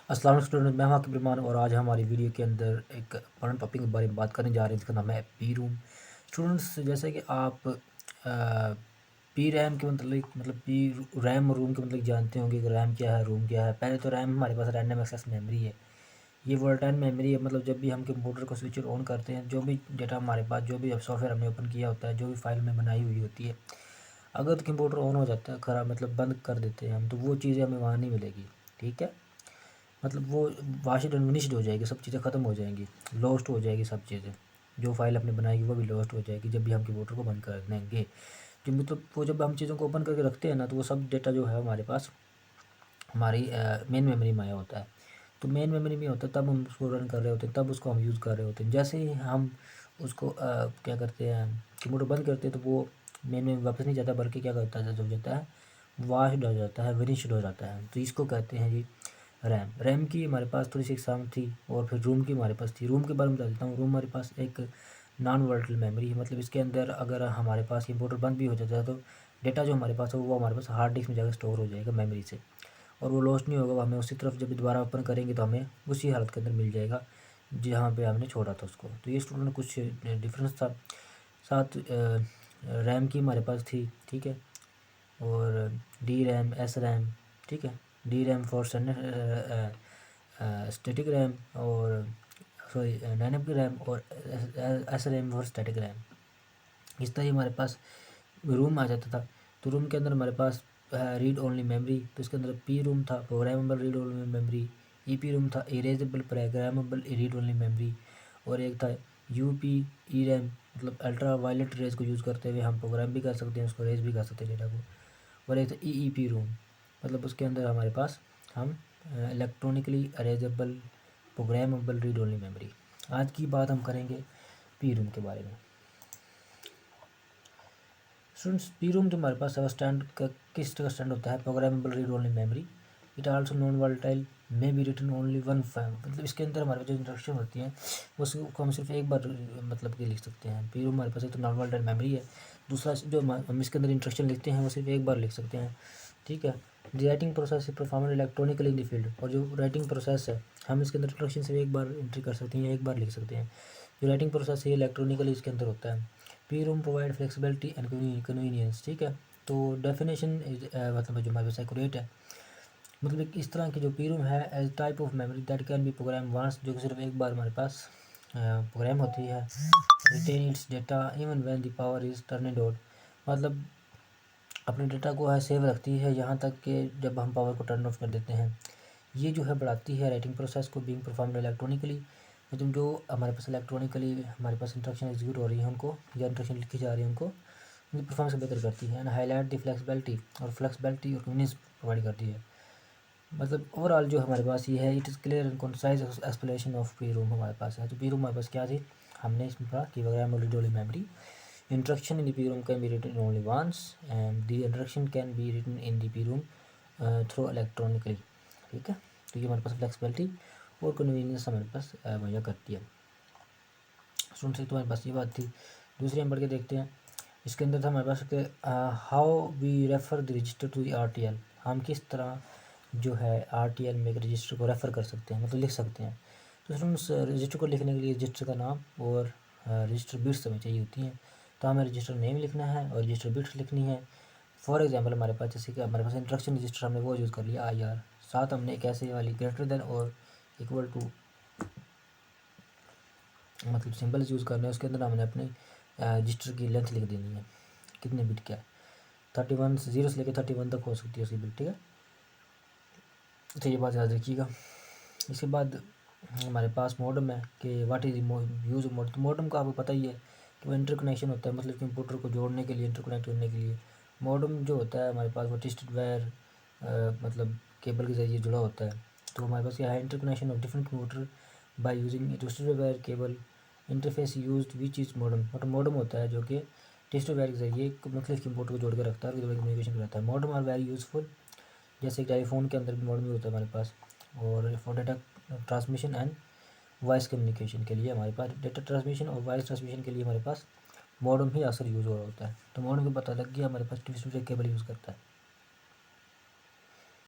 अस्सलाम वालेकुम स्टूडेंट, मैं हूं आकिब रहमान और आज हमारी वीडियो के अंदर एक इंपॉर्टेंट टॉपिक के बारे में बात करने जा रहे हैं जिसका नाम है पी रूम। स्टूडेंट्स, जैसे कि आप पी रैम के मतलब पी रैम रूम के मतलब जानते होंगे कि रैम क्या है, रूम क्या है। पहले तो रैम हमारे पास रैंडम एक्सेस मेमोरी है। ये वोलेटाइल मेमोरी है, मतलब जब भी हम कंप्यूटर को स्विच ऑन करते हैं, जो भी डेटा हमारे पास, जो भी सॉफ्टवेयर हमने ओपन किया होता है, जो भी फाइल में बनाई हुई होती है, अगर कंप्यूटर ऑन हो जाता है खराब, मतलब बंद कर देते हैं हम, तो वो चीज़ें हमें वहाँ नहीं मिलेगी। ठीक है, मतलब वो वाशिड एंड फिनिश्ड हो जाएगी, सब चीज़ें ख़त्म हो जाएंगी, लॉस्ट हो जाएगी सब चीज़ें। जो फाइल अपने बनाएगी वो भी लॉस्ट हो जाएगी जब भी हम कंप्यूटर को बंद कर देंगे। जो मतलब वो जब हम चीज़ों को ओपन करके रखते हैं ना, तो वो सब डेटा जो है हमारे पास हमारी मेन मेमोरी में आया होता है। तो मेन मेमोरी में होता है, तब हम उसको रन कर रहे होते हैं, तब उसको हम यूज़ कर रहे होते हैं। जैसे ही हम उसको क्या करते हैं, कंप्यूटर बंद करते हैं, तो वो मेन में वापस नहीं जाता, बल्कि क्या करता है, जो जाता है वाश्ड हो जाता है, फिनिश्ड हो जाता है। तो इसको कहते हैं जी रैम की हमारे पास थोड़ी सी एग्जाम थी, और फिर रूम की हमारे पास थी। रूम के बारे में बता देता हूँ। रूम हमारे पास एक नॉन वोलेटाइल मेमोरी है, मतलब इसके अंदर अगर हमारे पास कंप्यूटर बंद भी हो जाता है, तो डेटा जो हमारे पास है वो हमारे पास हार्ड डिस्क में जाकर स्टोर हो जाएगा मेमोरी से, और वो लॉस्ट नहीं होगा। वो हमें उसी तरफ जब भी दोबारा ओपन करेंगे तो हमें उसी हालत के अंदर मिल जाएगा जहाँ पे हमने छोड़ा था उसको। तो ये स्टूडेंट कुछ डिफरेंस था। साथ रैम की हमारे पास थी, ठीक है, और डी रैम, एस रैम, ठीक है। D RAM for static RAM, और सॉरी डायनेमिक रैम, और S RAM for static RAM. इस तरह हमारे पास रूम आ जाता था। तो रूम के अंदर हमारे पास रीड ओनली मेमोरी, तो इसके अंदर पी रूम था, programmable read only memory. E P ROM था, erasable programmable read only memory. और एक था यू पी ई रैम, मतलब अल्ट्रा वायलेट रेज को यूज़ करते हुए हम प्रोग्राम भी कर सकते हैं, उसको रेज भी कर सकते हैं डेटा को। और एक था ई ई पी रूम, मतलब उसके अंदर हमारे पास हम electronically erasable programmable read only memory. आज की बात हम करेंगे पी रूम के बारे में। स्टूडेंट्स, पी रूम जो हमारे पास है स्टैंड का किस तरह स्टैंड होता है, programmable read only memory. It also non volatile may be written only one file, मतलब इसके अंदर हमारे पास जो इंस्ट्रक्शन होती हैं उसको हम सिर्फ एक बार मतलब कि लिख सकते हैं। पी रूम हमारे पास एक तो नॉन वोलेटाइल मेमोरी है, दूसरा जो हम इसके अंदर इंस्ट्रक्शन लिखते हैं वो सिर्फ एक बार लिख सकते हैं, ठीक है। The writing process is perform electronically in the field, और जो राइटिंग प्रोसेस है हम इसके अंदर इंस्ट्रक्शन सिर्फ एक बार एंट्री कर सकते हैं, एक बार लिख सकते हैं। जो राइटिंग प्रोसेस है इलेक्ट्रॉनिकली इसके अंदर होता है। P room provide flexibility and convenience, ठीक है। तो डेफिनेशन मतलब जो हमारे पास एक्यूरेट है, मतलब एक इस तरह की जो पी रूम है as type of memory that can be program once, जो कि सिर्फ एक बार हमारे पास प्रोग्राम होती है। Retain its data even when the power is turned on, मतलब अपने डेटा को है सेव रखती है यहाँ तक कि जब हम पावर को टर्न ऑफ कर देते हैं। ये जो है बढ़ाती है राइटिंग प्रोसेस को, बीइंग परफॉर्म्ड इलेक्ट्रॉनिकली, मतलब जो हमारे पास इलेक्ट्रॉनिकली हमारे पास इंस्ट्रक्शन एग्जीक्यूट हो रही है उनको, या इंस्ट्रक्शन लिखी जा रही है उनको, उनकी परफॉर्मेंस बेहतर करती है। एंड हाईलाइट द फ्लेक्सिबिलिटी, और फ्लेक्सिबिलिटी और कन्वीनियंस प्रोवाइड करती है। मतलब ओवरऑल जो हमारे पास ये है, it is clear and concise explanation of P room हमारे पास है। तो पी रूम हमारे पास क्या थी, हमने इसमें पढ़ा कि program read only memory, instruction in the p room can be written only once, and the instruction can be written in the p room through electronically, ठीक है। तो ये हमारे पास फ्लेक्सिबिलिटी और कन्वीनियंस हमारे पास मुहैया करती है। सुन सकते हमारे पास ये बात थी। दूसरी हम पढ़ के देखते हैं। इसके अंदर था हमारे पास कि how we refer the register to the R T L, हम किस तरह जो है आर टी एल में एक रजिस्टर को रेफ़र कर सकते हैं, मतलब लिख सकते हैं। तो स्टूडेंट्स, रजिस्टर को लिखने के लिए रजिस्टर का नाम और रजिस्टर बिट्स हमें चाहिए होती हैं। तो हमें रजिस्टर नेम लिखना है और रजिस्टर बिट्स लिखनी है। फॉर एग्जांपल हमारे पास जैसे कि हमारे पास इंस्ट्रक्शन रजिस्टर हमने वो यूज़ कर लिया आई आर, साथ हमने एक ऐसे वाली ग्रेटर देन और इक्वल टू मतलब सिंबल्स यूज़ करने हैं। उसके अंदर हमने अपने रजिस्टर की लेंथ लिख देनी है, कितने बिट क्या है। 31 जीरो से लेकर 31 तक हो सकती है उसकी बिट, ठीक है। तो ये बात याद रखिएगा। इसके बाद हमारे पास मॉडम है कि व्हाट इज़ यूज़ मॉडम। तो मॉडम का आपको पता ही है कि वो इंटरकनेक्शन होता है, मतलब कंप्यूटर को जोड़ने के लिए, इंटरकनेक्ट करने के लिए। मॉडम जो होता है हमारे पास वो ट्विस्टेड वायर मतलब केबल के ज़रिए जुड़ा होता है। तो हमारे पास क्या है, interconnection of different computer by using twisted wire cable interface used which is modem. मतलब मॉडम होता है जो कि ट्विस्टेड वायर के ज़रिए मतलब कंप्यूटर को जोड़ कर रखता है और कम्युनिकेशन करता है। मॉडम आर वेरी यूज़फुल, जैसे टेलीफोन के अंदर भी मॉडम होता है हमारे पास, और for data transmission and voice communication के लिए हमारे पास डेटा ट्रांसमिशन और वॉइस ट्रांसमिशन के लिए हमारे पास मॉडम ही अक्सर यूज़ हो रहा होता है। तो मॉडम को पता लग गया हमारे पास ट्विस्टेड केबल यूज़ करता है।